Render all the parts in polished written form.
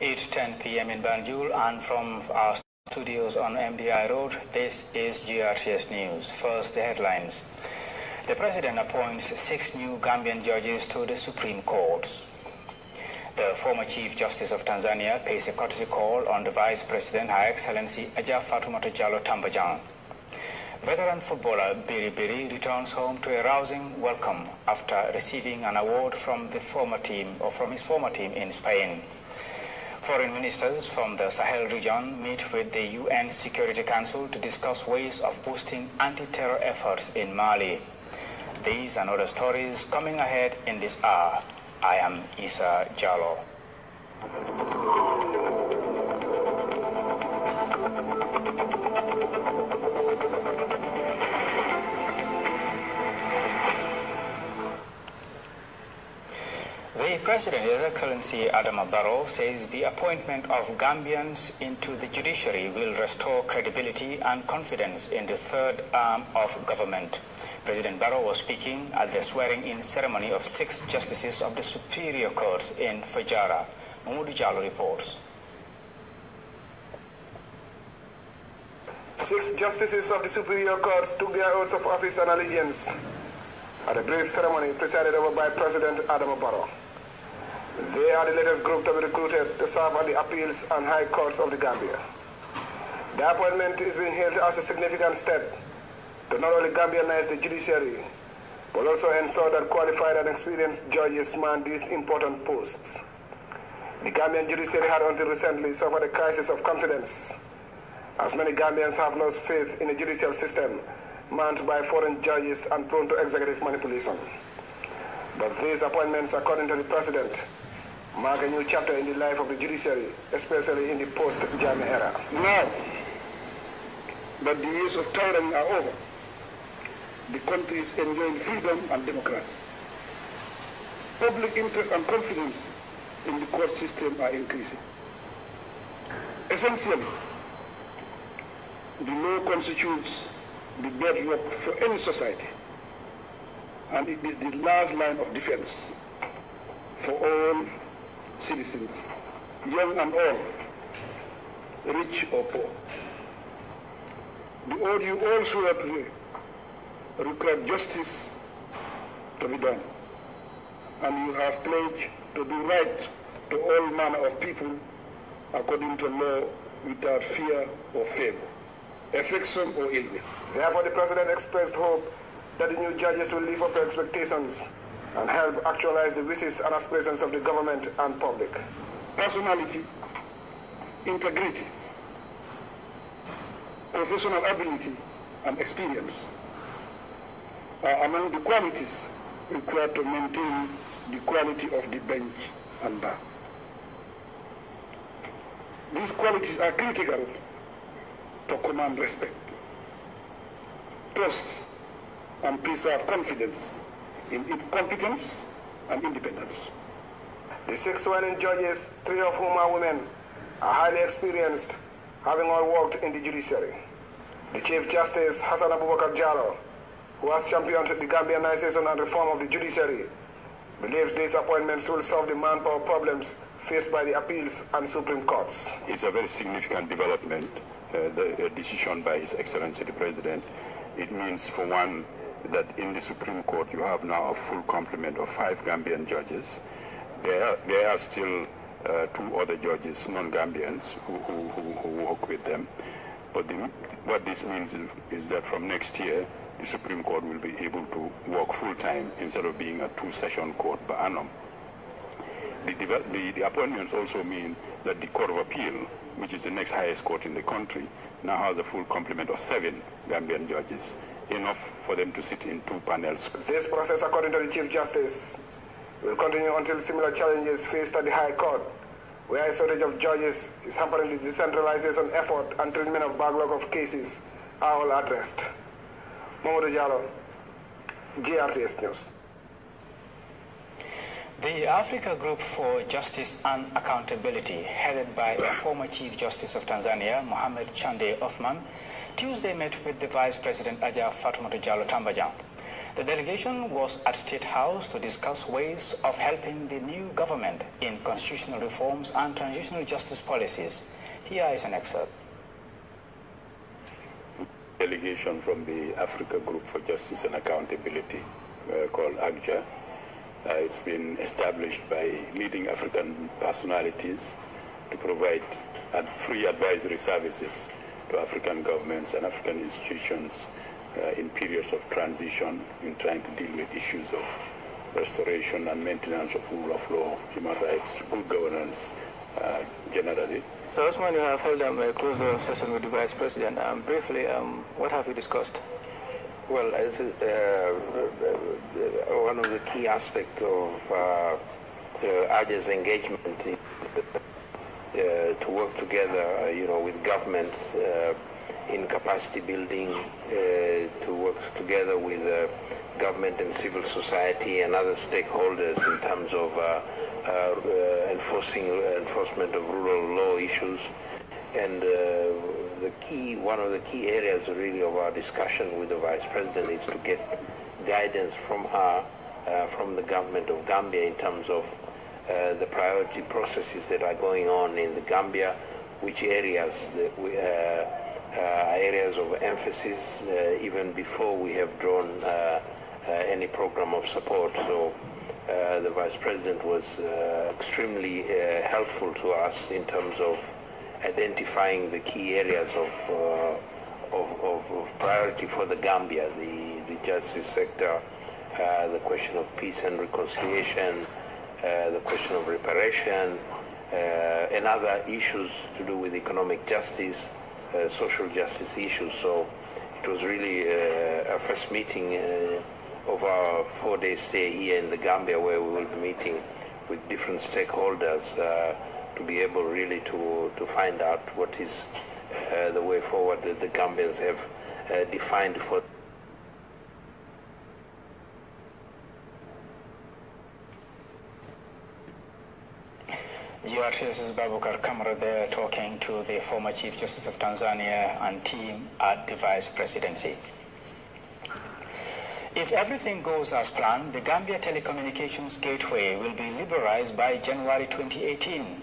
8:10 p.m. in Banjul, and from our studios on MDI Road, this is GRTS News. First, the headlines. The President appoints 6 new Gambian judges to the Supreme Court. The former Chief Justice of Tanzania pays a courtesy call on the Vice President, Her Excellency Aja Fatoumata Jallow Tambajang. Veteran footballer Biri Biri returns home to a rousing welcome after receiving an award from his former team in Spain. Foreign ministers from the Sahel region meet with the UN Security Council to discuss ways of boosting anti-terror efforts in Mali. These and other stories coming ahead in this hour. I am Issa Jallow. The President, His Excellency Adama Barrow, says the appointment of Gambians into the judiciary will restore credibility and confidence in the third arm of government. President Barrow was speaking at the swearing-in ceremony of 6 justices of the Superior Courts in Fajara. Mamoudou Jallow reports. 6 justices of the Superior Courts took their oaths of office and allegiance at a brief ceremony presided over by President Adama Barrow. They are the latest group to be recruited to serve at the appeals and high courts of the Gambia. The appointment is being hailed as a significant step to not only Gambianize the judiciary, but also ensure that qualified and experienced judges man these important posts. The Gambian judiciary had until recently suffered a crisis of confidence, as many Gambians have lost faith in the judicial system manned by foreign judges and prone to executive manipulation. But these appointments, according to the President, mark a new chapter in the life of the judiciary, especially in the post-Jammeh era. Now that the years of tyranny are over, the country is enjoying freedom and democracy. Public interest and confidence in the court system are increasing. Essentially, the law constitutes the bedrock for any society, and it is the last line of defense for all citizens, young and old, rich or poor. The oath you all swear today require justice to be done, and you have pledged to do right to all manner of people according to law without fear or favor, affection or ill will. Therefore, the President expressed hope that the new judges will live up to expectations and help actualize the wishes and aspirations of the government and public. Personality, integrity, professional ability, and experience are among the qualities required to maintain the quality of the bench and bar. These qualities are critical to command respect, trust, and preserve confidence in competence and independence. The 6 sworn-in judges, 3 of whom are women, are highly experienced, having all worked in the judiciary. The Chief Justice, Hassan Abubakar Jallow, who has championed the Gambianization and reform of the judiciary, believes these appointments will solve the manpower problems faced by the appeals and Supreme Courts. It's a very significant development, the decision by His Excellency the President. It means, for one, that in the Supreme Court you have now a full complement of 5 Gambian judges. There are still 2 other judges, non-Gambians, who work with them. But what this means is that from next year, the Supreme Court will be able to work full-time instead of being a 2-session court per annum. The appointments also mean that the Court of Appeal, which is the next highest court in the country, now has a full complement of 7 Gambian judges, enough for them to sit in 2 panels. This process, according to the Chief Justice, will continue until similar challenges faced at the High Court, where a shortage of judges is hampering the decentralization effort and treatment of backlog of cases are all addressed. Mamoudou Jallow, GRTS News. The Africa Group for Justice and Accountability, headed by a former Chief Justice of Tanzania, Mohamed Chande Othman, Tuesday met with the Vice President Aja Fatoumata Jallow Tambajang. The delegation was at State House to discuss ways of helping the new government in constitutional reforms and transitional justice policies. Here is an excerpt. Delegation from the Africa Group for Justice and Accountability, called AGJA. It's been established by leading African personalities to provide free advisory services to African governments and African institutions in periods of transition in trying to deal with issues of restoration and maintenance of rule of law, human rights, good governance generally. So Osman, you have held a closed-door session with the Vice President. Briefly, what have you discussed? Well, one of the key aspects of AGJA's engagement is to work together, with governments in capacity building, to work together with government and civil society and other stakeholders in terms of enforcement of rule of law issues. And one of the key areas really of our discussion with the Vice President is to get guidance from her, from the government of Gambia in terms of the priority processes that are going on in the Gambia, which areas areas of emphasis even before we have drawn any program of support. So the Vice President was extremely helpful to us in terms of identifying the key areas of priority for the Gambia, the justice sector, the question of peace and reconciliation, the question of reparation, and other issues to do with economic justice, social justice issues. So it was really a first meeting of our 4-day stay here in the Gambia, where we will be meeting with different stakeholders to be able really to find out what is the way forward that the Gambians have defined for. GRTS's Babukar Kamara there talking to the former Chief Justice of Tanzania and team at the Vice Presidency. If everything goes as planned, the Gambia Telecommunications Gateway will be liberalized by January 2018.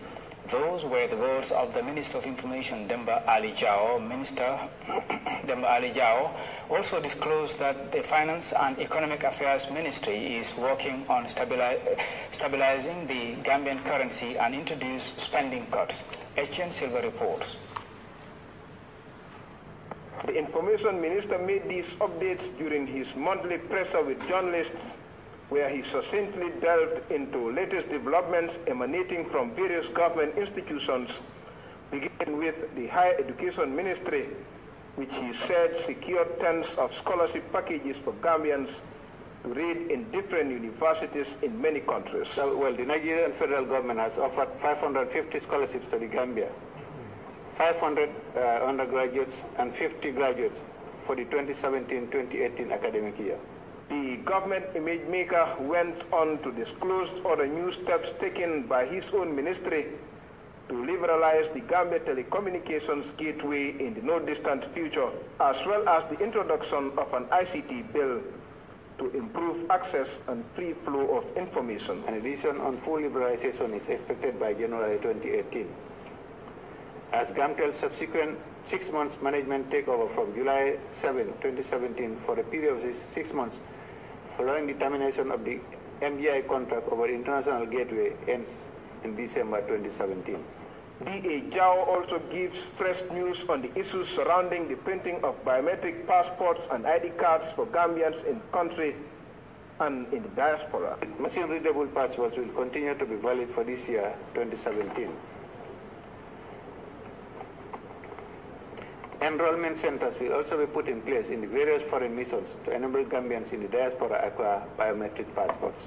Those were the words of the Minister of Information, Demba Ali Jao. Minister Demba Ali Jao also disclosed that the Finance and Economic Affairs Ministry is working on stabilizing the Gambian currency and introduce spending cuts. Etienne Silva reports. The Information Minister made these updates during his monthly presser with journalists, where he succinctly delved into latest developments emanating from various government institutions, beginning with the Higher Education Ministry, which he said secured tens of scholarship packages for Gambians to read in different universities in many countries. Well, the Nigerian federal government has offered 550 scholarships to the Gambia, 500 undergraduates and 50 graduates for the 2017-2018 academic year. The government image maker went on to disclose other new steps taken by his own ministry to liberalize the Gambia Telecommunications Gateway in the no-distant future, as well as the introduction of an ICT bill to improve access and free flow of information. An decision on full liberalization is expected by January 2018. As Gamtel's subsequent 6 months management takeover from July 7, 2017 for a period of 6 months following the termination of the MGI contract over the International Gateway ends in December 2017. DA Jao also gives fresh news on the issues surrounding the printing of biometric passports and ID cards for Gambians in country and in the diaspora. Machine-readable passports will continue to be valid for this year, 2017. Enrollment centers will also be put in place in the various foreign missions to enable Gambians in the diaspora acquire biometric passports.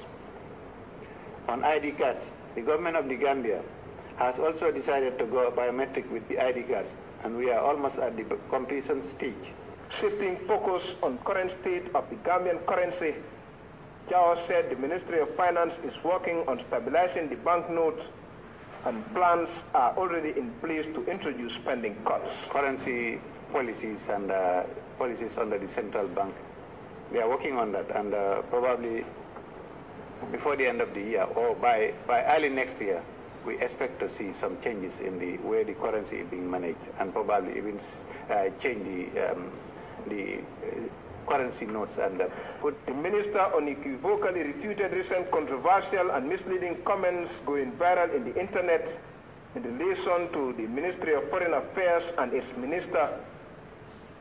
On ID cards, the government of the Gambia has also decided to go biometric with the ID cards, and we are almost at the completion stage. Shifting focus on current state of the Gambian currency, Jao said the Ministry of Finance is working on stabilizing the banknote, and plans are already in place to introduce spending cuts. Currency policies and policies under the central bank they are working on that, and probably before the end of the year or by early next year, we expect to see some changes in the way the currency is being managed, and probably even change the currency notes and put. The minister unequivocally refuted recent controversial and misleading comments going viral in the internet in relation to the Ministry of Foreign Affairs and its minister.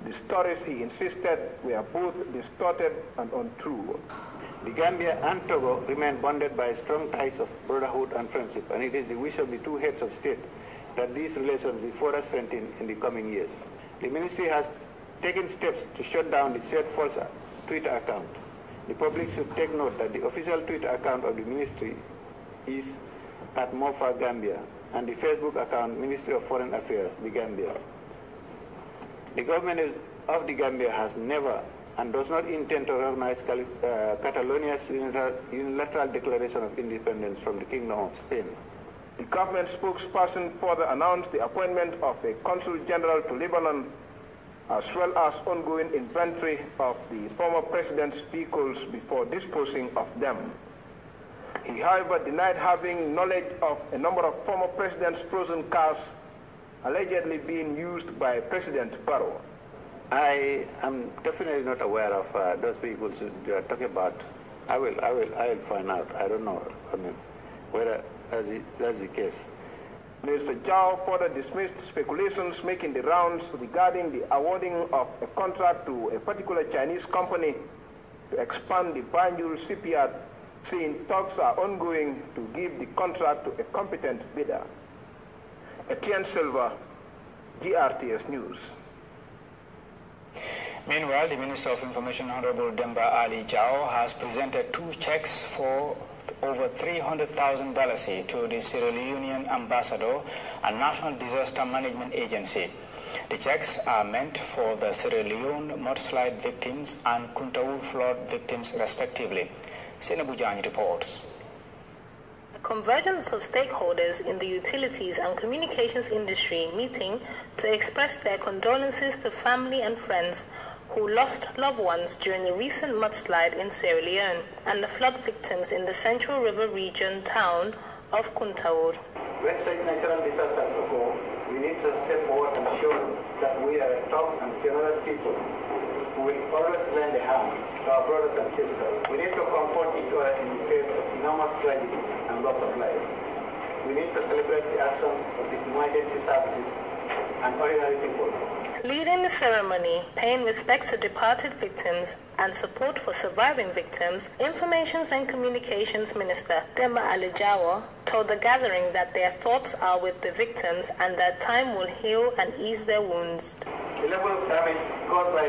The stories, he insisted, were both distorted and untrue. The Gambia and Togo remain bonded by strong ties of brotherhood and friendship, and it is the wish of the two heads of state that these relations be further strengthened in the coming years. The ministry has taken steps to shut down the said false Twitter account. The public should take note that the official Twitter account of the ministry is at Mofa Gambia, and the Facebook account Ministry of Foreign Affairs, the Gambia. The government of the Gambia has never and does not intend to recognize Catalonia's unilateral declaration of independence from the Kingdom of Spain. The government spokesperson further announced the appointment of a Consul General to Lebanon, as well as ongoing inventory of the former president's vehicles before disposing of them. He, however, denied having knowledge of a number of former president's frozen cars allegedly being used by President Barrow. I am definitely not aware of those vehicles you are talking about. I will find out. I don't know. I mean, whether that's the case. Mr. Zhao further dismissed speculations making the rounds regarding the awarding of a contract to a particular Chinese company to expand the Banjul shipyard, saying talks are ongoing to give the contract to a competent bidder. Etienne Silva, GRTS News. Meanwhile, the Minister of Information, Honorable Demba Ali Jao, has presented 2 checks for over $300,000 to the Sierra Leonean ambassador and National Disaster Management Agency. The checks are meant for the Sierra Leone mudslide victims and Kuntaul flood victims, respectively. Senabu Jani reports. A convergence of stakeholders in the utilities and communications industry meeting to express their condolences to family and friends who lost loved ones during the recent mudslide in Sierra Leone and the flood victims in the Central River region town of Kuntaul. When such natural disasters occur, we need to step forward and show that we are a tough and generous people who will always lend a hand to our brothers and sisters. We need to comfort each other in the face of enormous tragedy and loss of life. We need to celebrate the actions of the emergency services and ordinary people. Leading the ceremony, paying respects to departed victims and support for surviving victims, Information and Communications Minister Demba Ali Jawa told the gathering that their thoughts are with the victims and that time will heal and ease their wounds. The level of damage caused by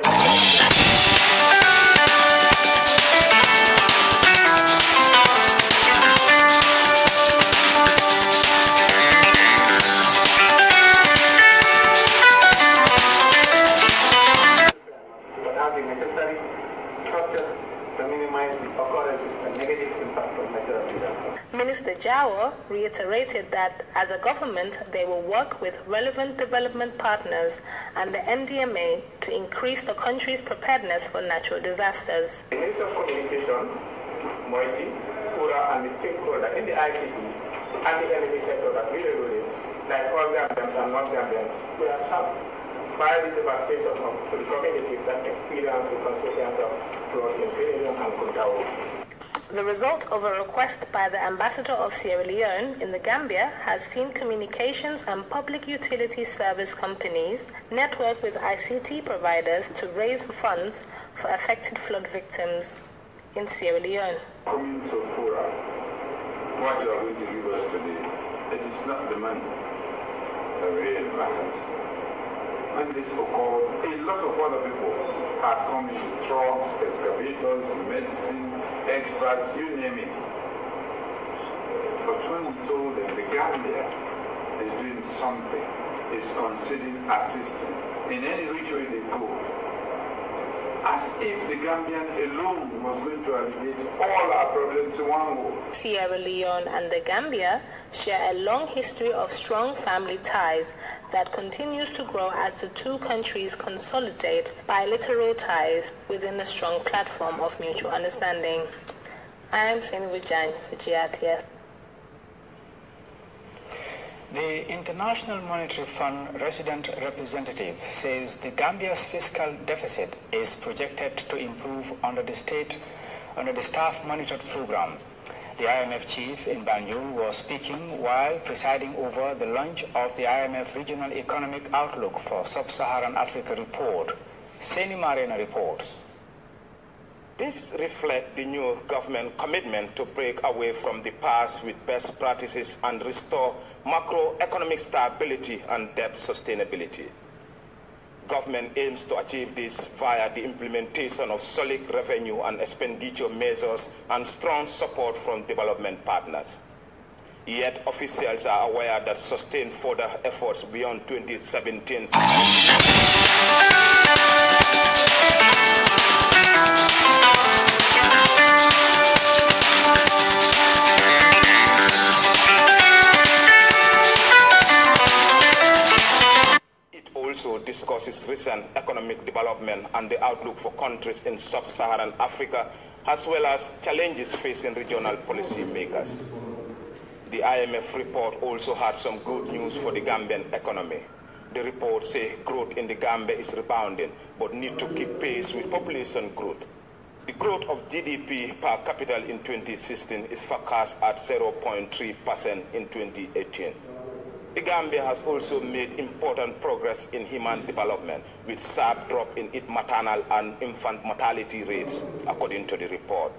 Minister Jawa reiterated that as a government they will work with relevant development partners and the NDMA to increase the country's preparedness for natural disasters. The Minister of Communication, Moisi, Kura, and the stakeholder in the ICT and the energy sector that we regulate, like all Gambians and non-Gambians, we are served by the devastation of the communities that experience the consequences of flood in Sierra Leone and Kuntaul. The result of a request by the Ambassador of Sierra Leone in the Gambia has seen communications and public utility service companies network with ICT providers to raise funds for affected flood victims in Sierra Leone. Coming to Kura, what you are going to give us today, it is not the money that really matters. When this occurred, a lot of other people had come in trucks, excavators, medicine, experts, you name it. But when we told them the Gambia is doing something, is considering assisting in any which way they could, as if the Gambian alone was going to alleviate all our problems in one go. Sierra Leone and the Gambia share a long history of strong family ties that continues to grow as the two countries consolidate bilateral ties within a strong platform of mutual understanding. I am Seni Vijay for GRTS. The International Monetary Fund resident representative says the Gambia's fiscal deficit is projected to improve under the staff monitored program. The IMF chief in Banjul was speaking while presiding over the launch of the IMF Regional Economic Outlook for Sub-Saharan Africa report. Seni Marina reports. This reflects the new government commitment to break away from the past with best practices and restore macroeconomic stability and debt sustainability. Government aims to achieve this via the implementation of solid revenue and expenditure measures and strong support from development partners. Yet officials are aware that sustained further efforts beyond 2017 also discusses recent economic development and the outlook for countries in sub-Saharan Africa, as well as challenges facing regional policy makers. The IMF report also had some good news for the Gambian economy. The report says growth in the Gambia is rebounding, but need to keep pace with population growth. The growth of GDP per capita in 2016 is forecast at 0.3% in 2018. The Gambia has also made important progress in human development, with sharp drop in its maternal and infant mortality rates, according to the report.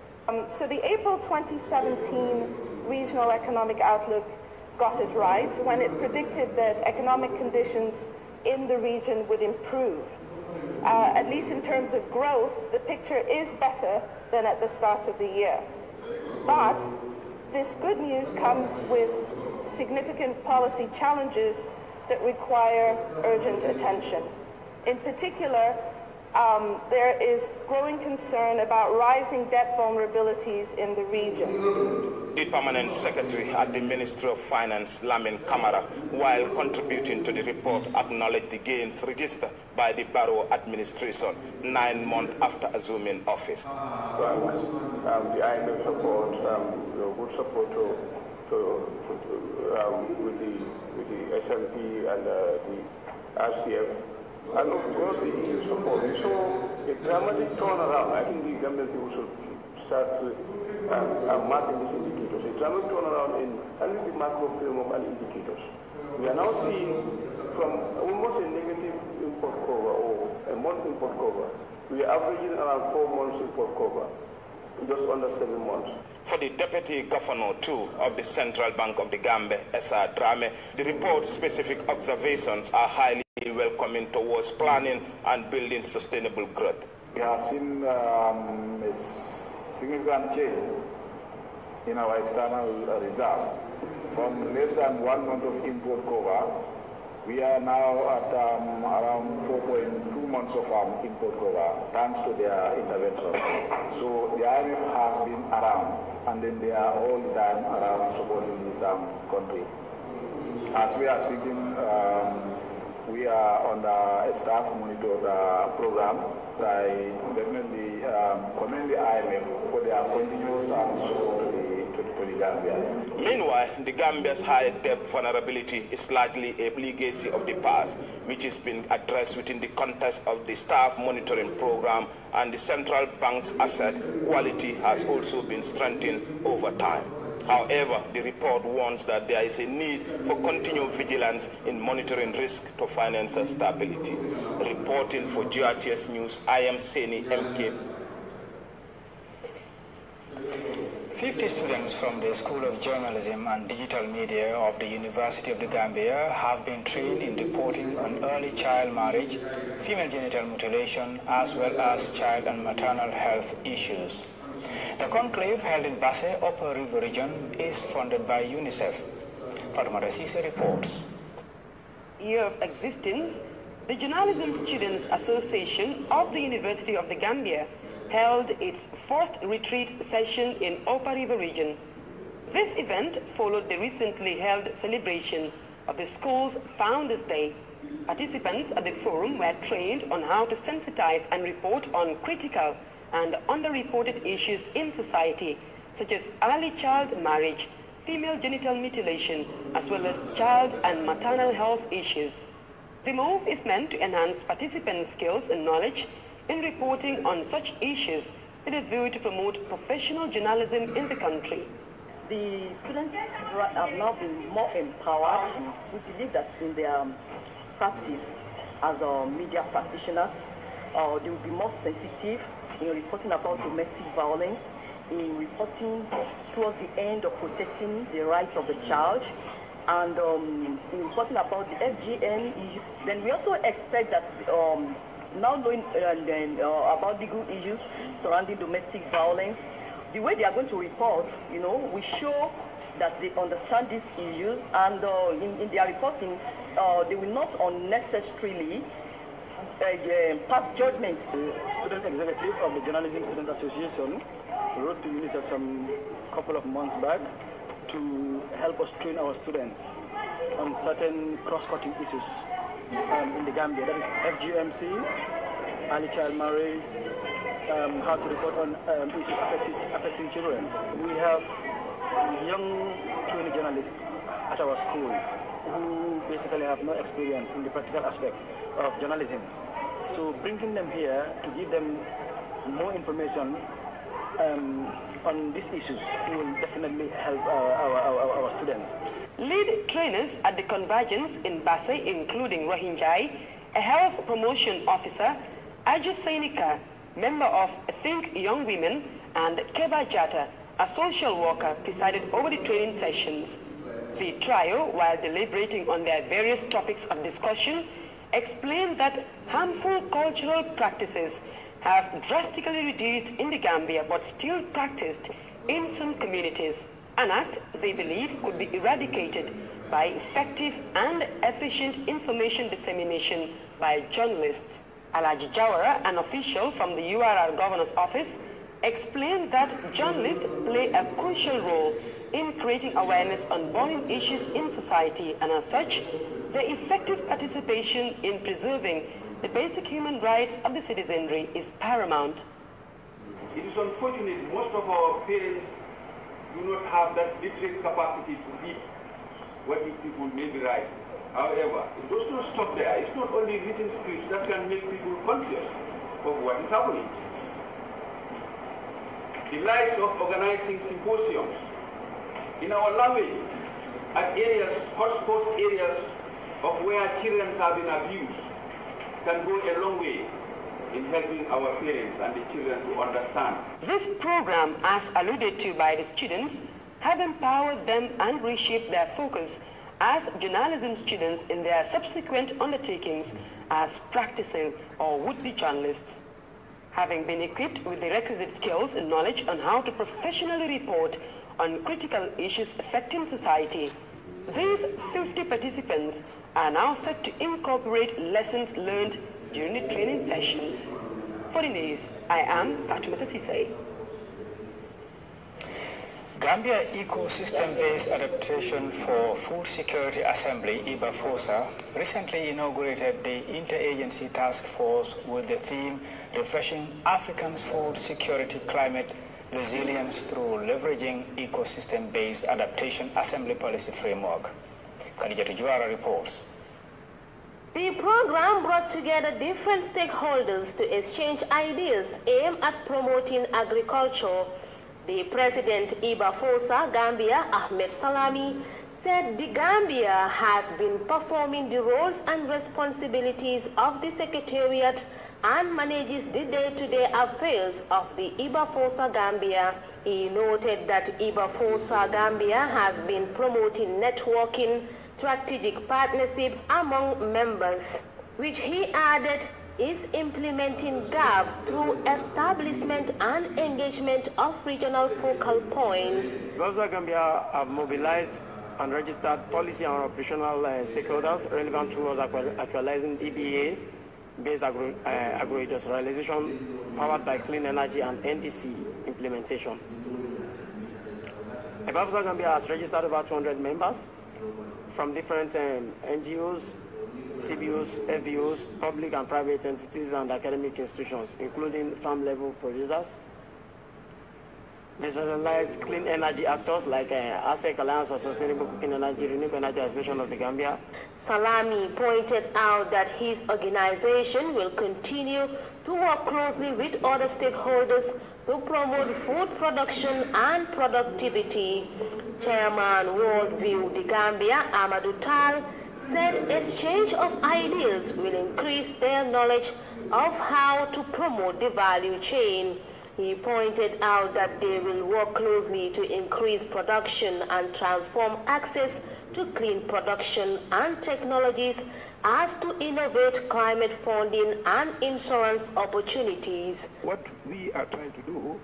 So the April 2017 Regional Economic Outlook got it right when it predicted that economic conditions in the region would improve. At least in terms of growth, the picture is better than at the start of the year. But this good news comes with significant policy challenges that require urgent attention. In particular, there is growing concern about rising debt vulnerabilities in the region. The Permanent Secretary at the Ministry of Finance, Lamin Kamara, while contributing to the report, acknowledged the gains registered by the Barrow administration 9 months after assuming office. The IMF support, good support with the SMP and the RCF, and of course the EU support. So a dramatic turnaround. I think the Gambian people should start marking these indicators. A dramatic turnaround in at least the macro framework and indicators. We are now seeing from almost a negative import cover or a month import cover, we are averaging around 4 months import cover, just under 7 months. For the Deputy Governor, too, of the Central Bank of the Gambia, S.R. Drame, the report's specific observations are highly welcoming towards planning and building sustainable growth. We have seen a significant change in our external reserves. From less than 1 month of import cover, we are now at around 4.2 months of import cover, thanks to their intervention. So the IMF has been around, and then they are all the time around supporting this country. As we are speaking, we are on a staff monitored program. I definitely commend the IMF for their continuous support to the Gambia. Meanwhile, the Gambia's high debt vulnerability is largely a legacy of the past, which has been addressed within the context of the staff monitoring program, and the central bank's asset quality has also been strengthened over time. However, the report warns that there is a need for continued vigilance in monitoring risk to financial stability. Reporting for GRTS News, I am Seni MK. 50 students from the School of Journalism and Digital Media of the University of the Gambia have been trained in reporting on early child marriage, female genital mutilation, as well as child and maternal health issues. The conclave held in Basse, Upper River region is funded by UNICEF. Fatma Sise reports. Year of existence, the Journalism Students Association of the University of the Gambia held its first retreat session in Upper River region. This event followed the recently held celebration of the school's Founders Day. Participants at the forum were trained on how to sensitize and report on critical and underreported issues in society, such as early child marriage, female genital mutilation, as well as child and maternal health issues. The move is meant to enhance participant skills and knowledge in reporting on such issues with a view to promote professional journalism in the country. The students have now been more empowered. We believe that in their practice as media practitioners, they will be more sensitive in reporting about domestic violence, in reporting towards the end of protecting the rights of the child, and in reporting about the FGM issue. Then we also expect that now knowing about legal issues surrounding domestic violence, the way they are going to report, we show that they understand these issues, and in their reporting, they will not unnecessarily pass judgments. The student executive of the Journalism Students Association wrote to UNICEF some couple of months back to help us train our students on certain cross-cutting issues in the Gambia. That is FGMC, early child marriage, how to report on issues affecting children. We have young trainee journalists at our school who basically have no experience in the practical aspect of journalism. So bringing them here to give them more information on these issues will definitely help our students. Lead trainers at the Convergence in Basay, including Rohinjai, a health promotion officer, Aju Sainika, member of Think Young Women, and Keba Jata, a social worker, presided over the training sessions. The trio, while deliberating on their various topics of discussion, explained that harmful cultural practices have drastically reduced in the Gambia but still practiced in some communities, an act they believe could be eradicated by effective and efficient information dissemination by journalists. Alaji Jawara, an official from the URR Governor's Office, explained that journalists play a crucial role in creating awareness on burning issues in society, and as such, their effective participation in preserving the basic human rights of the citizenry is paramount. It is unfortunate most of our parents do not have that literate capacity to read what the people may be right. However, it does not stop there. It's not only written scripts that can make people conscious of what is happening. The likes of organizing symposiums in our language at areas, hotspots areas of where children have been abused can go a long way in helping our parents and the children to understand. This program, as alluded to by the students, have empowered them and reshaped their focus as journalism students in their subsequent undertakings as practicing or would-be journalists. Having been equipped with the requisite skills and knowledge on how to professionally report on critical issues affecting society, these 50 participants are now set to incorporate lessons learned during the training sessions. For the news, I am Fatimata Sisay. Gambia Ecosystem-Based Adaptation for Food Security Assembly, IBAFOSA, recently inaugurated the Interagency Task Force with the theme Refreshing Africa's Food Security Climate Resilience Through Leveraging Ecosystem-Based Adaptation Assembly Policy Framework. Khadija Juara reports. The program brought together different stakeholders to exchange ideas aimed at promoting agriculture. The President IBAFOSA Gambia, Ahmed Salami, said the Gambia has been performing the roles and responsibilities of the Secretariat and manages the day-to-day affairs of the IBAFOSA Gambia. He noted that IBAFOSA Gambia has been promoting networking, strategic partnership among members, which he added is implementing gaps through establishment and engagement of regional focal points. IBAFOSA Gambia have mobilized and registered policy and operational stakeholders relevant towards actualizing DBA-based agro-industrialization powered by clean energy and NDC implementation. IBAFOSA Gambia has registered over 200 members from different NGOs, CBOs, FBOs, public and private entities and academic institutions, including farm-level producers, decentralized clean energy actors like ASEC, Alliance for Sustainable Clean Energy, Renewable Energy Association of the Gambia. Salami pointed out that his organization will continue to work closely with other stakeholders to promote food production and productivity. Chairman Worldview the Gambia, Amadou Tal, said exchange of ideas will increase their knowledge of how to promote the value chain. He pointed out that they will work closely to increase production and transform access to clean production and technologies as to innovate climate funding and insurance opportunities. What we are trying to do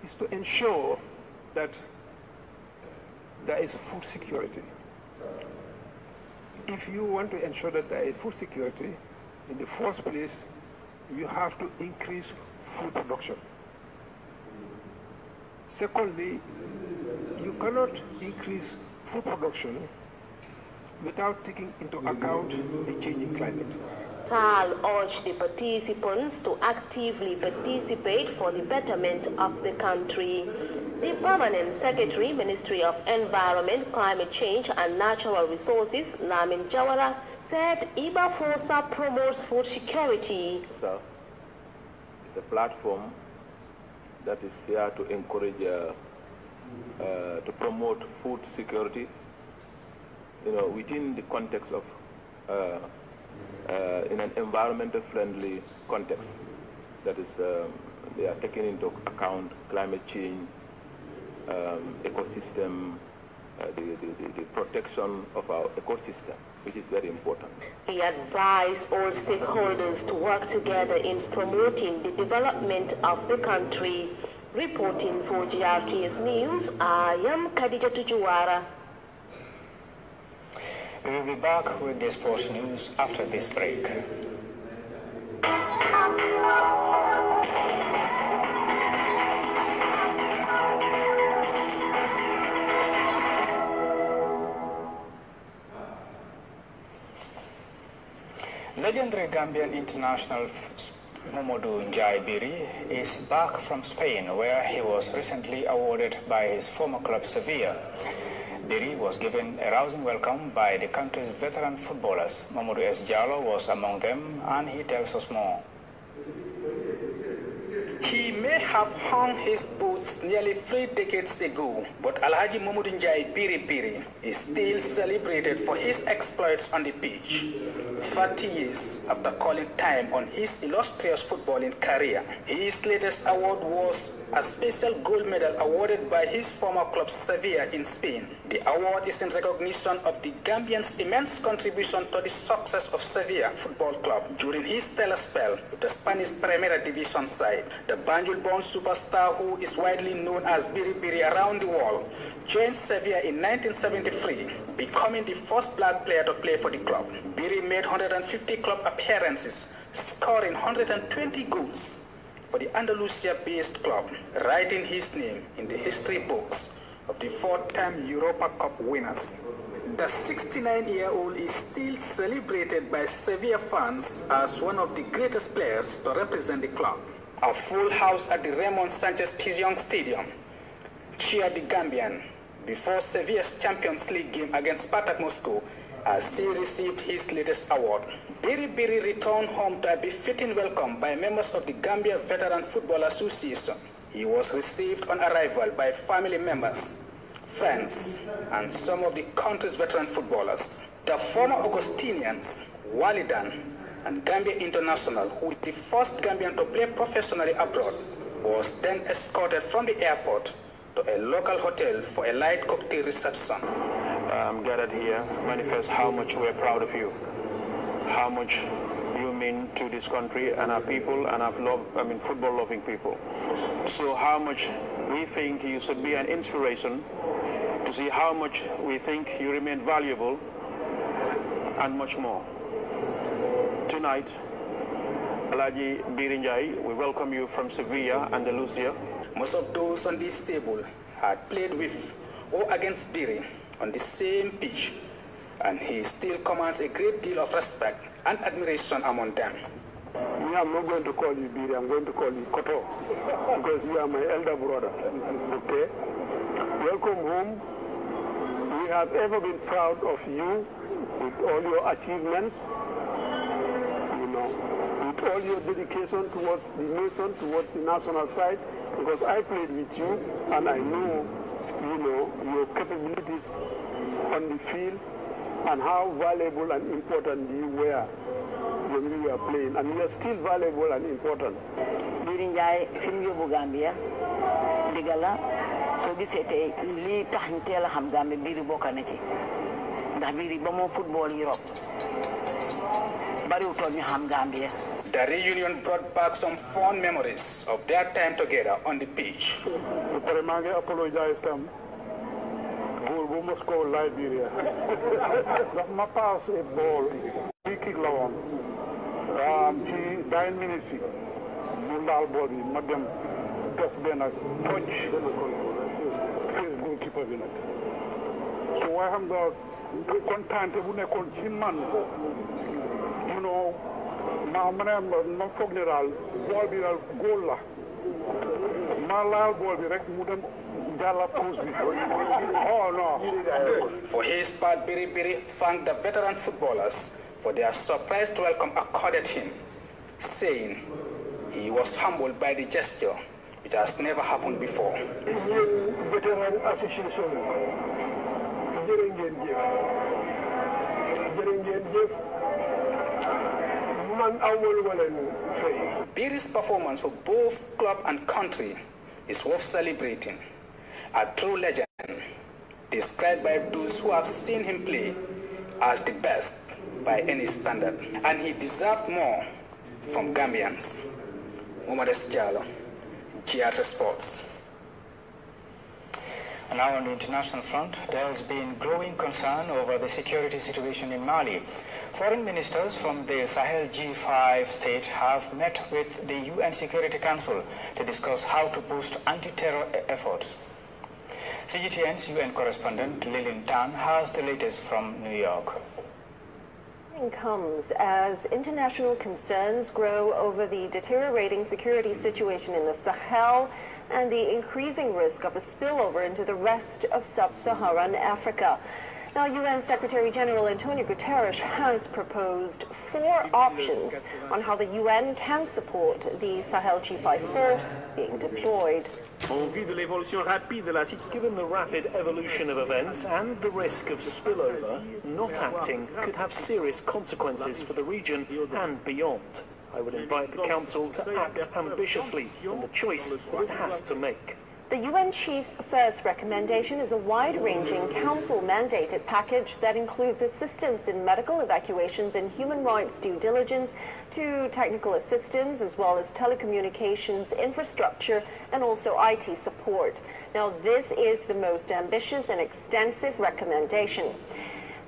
is to ensure that there is food security. If you want to ensure that there is food security, in the first place, you have to increase food production. Secondly, you cannot increase food production without taking into account the changing climate. Tal urged the participants to actively participate for the betterment of the country. The Permanent Secretary, Ministry of Environment, Climate Change and Natural Resources, Lamin Jawara, said IBA FOSA promotes food security. So, it's a platform that is here to encourage, to promote food security, within the context of, in an environmental friendly context. That is, they are taking into account climate change, ecosystem, the protection of our ecosystem, which is very important. He advised all stakeholders to work together in promoting the development of the country. Reporting for GRTS News, I am Khadija Tujuwara. We will be back with the sports news after this break. Legendary Gambian international Mamadou Njai Biri is back from Spain, where he was recently awarded by his former club Sevilla. Biri was given a rousing welcome by the country's veteran footballers. Mamadou S. Jallo was among them, and he tells us more. He may have hung his boots nearly 3 decades ago, but Alhaji Mamadou Njai Biri is still celebrated for his exploits on the pitch. 30 years after calling time on his illustrious footballing career, his latest award was a special gold medal awarded by his former club Sevilla in Spain. The award is in recognition of the Gambian's immense contribution to the success of Sevilla Football Club during his stellar spell with the Spanish Primera Division side. The Banjul-born superstar, who is widely known as Biri around the world, joined Sevilla in 1973, becoming the first black player to play for the club. Biri made 150 club appearances, scoring 120 goals for the Andalusia-based club, writing his name in the history books of the 4-time Europa Cup winners. The 69-year-old is still celebrated by Sevilla fans as one of the greatest players to represent the club. A full house at the Ramon Sanchez Pizjuan Stadium cheered the Gambian before Sevilla's Champions League game against Spartak Moscow as he received his latest award. Biri returned home to a befitting welcome by members of the Gambia Veteran Football Association. He was received on arrival by family members, friends, and some of the country's veteran footballers. The former Augustinians, Walidan, and Gambia International, who was the first Gambian to play professionally abroad, was then escorted from the airport to a local hotel for a light cocktail reception. I'm gathered here to manifest how much we're proud of you, how much you mean to this country and our people and our football-loving people. So how much we think you should be an inspiration, to see how much we think you remain valuable, and much more. Tonight, Alhaji Biri Njai, we welcome you from Sevilla, Andalusia. Most of those on this table had played with or against Biri on the same pitch, and he still commands a great deal of respect and admiration among them. Me, I'm not going to call you Biri, I'm going to call you Koto, because you are my elder brother, okay? Welcome home. We have ever been proud of you with all your achievements, you know, with all your dedication towards the nation, towards the national side, because I played with you and I know, you know, your capabilities on the field and how valuable and important you were when we were playing, and you are still valuable and important. During the Gambia, Digala, so this is a li tahintela hamgambe biri bokaneti. Da biri bomo football Europe. Bari utoni hamgambia. The reunion brought back some fond memories of their time together on the pitch. I apologize to them. We must go Liberia. My pass a ball, free kick lawan. 9 minutes. Mundal body, madam, just been a touch. Face goalkeeper in it. So I am the content of a conchiman. You know, now I'm funeral, ball be a goal. Malal ball direct mudam. Oh no. For his part, Biri Biri thanked the veteran footballers for their surprised welcome accorded him, saying he was humbled by the gesture, which has never happened before. Veteran Association, Biri's performance for both club and country is worth celebrating. A true legend, described by those who have seen him play as the best by any standard. And he deserved more from Gambians. Umar Esjalo, GRTS Sports. Now on the international front, there has been growing concern over the security situation in Mali. Foreign ministers from the Sahel G5 state have met with the UN Security Council to discuss how to boost anti-terror efforts. CGTN's UN correspondent Lillian Tan has the latest from New York. Comes as international concerns grow over the deteriorating security situation in the Sahel and the increasing risk of a spillover into the rest of sub-Saharan Africa. Now, UN Secretary-General Antonio Guterres has proposed 4 options on how the UN can support the Sahel G5 force being deployed. Given the rapid evolution of events and the risk of spillover, not acting could have serious consequences for the region and beyond. I would invite the Council to act ambitiously on the choice that it has to make. The UN Chief's first recommendation is a wide-ranging Council-mandated package that includes assistance in medical evacuations and human rights due diligence to technical assistance, as well as telecommunications infrastructure and also IT support. Now, this is the most ambitious and extensive recommendation.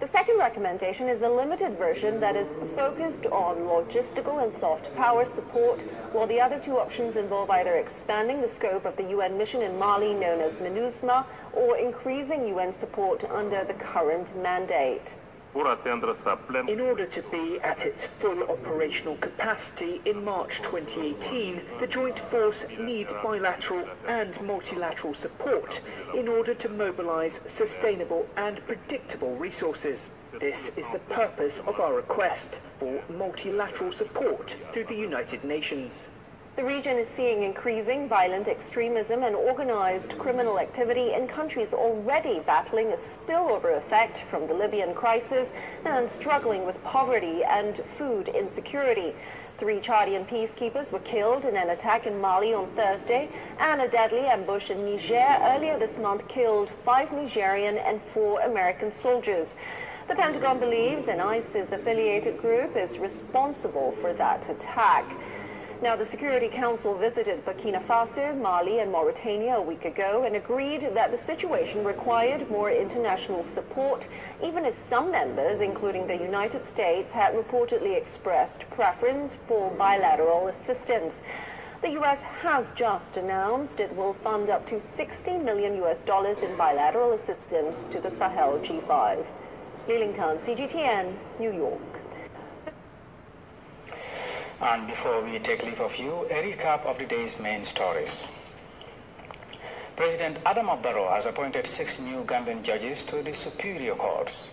The second recommendation is a limited version that is focused on logistical and soft power support, while the other 2 options involve either expanding the scope of the UN mission in Mali, known as MINUSMA, or increasing UN support under the current mandate. In order to be at its full operational capacity in March 2018, the joint force needs bilateral and multilateral support in order to mobilize sustainable and predictable resources. This is the purpose of our request for multilateral support through the United Nations. The region is seeing increasing violent extremism and organized criminal activity in countries already battling a spillover effect from the Libyan crisis and struggling with poverty and food insecurity. 3 Chadian peacekeepers were killed in an attack in Mali on Thursday, and a deadly ambush in Niger earlier this month killed 5 Nigerian and 4 American soldiers. The Pentagon believes an ISIS-affiliated group is responsible for that attack. Now, the Security Council visited Burkina Faso, Mali, and Mauritania a week ago and agreed that the situation required more international support, even if some members, including the United States, had reportedly expressed preference for bilateral assistance. The U.S. has just announced it will fund up to $60 million in bilateral assistance to the Sahel G5. Leelington, CGTN, New York. And before we take leave of you, a recap of the day's main stories. President Adama Barrow has appointed 6 new Gambian judges to the superior courts.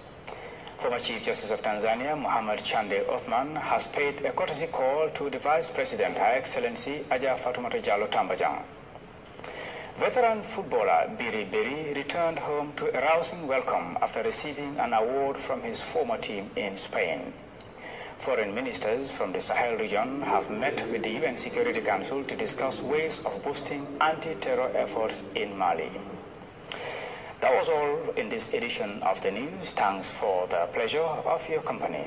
Former Chief Justice of Tanzania, Muhammad Chande Othman, has paid a courtesy call to the Vice President, Her Excellency Aja Fatoumata Jallow Tambajang. Veteran footballer Biri Biri returned home to a rousing welcome after receiving an award from his former team in Spain. Foreign ministers from the Sahel region have met with the UN Security Council to discuss ways of boosting anti-terror efforts in Mali. That was all in this edition of the news. Thanks for the pleasure of your company.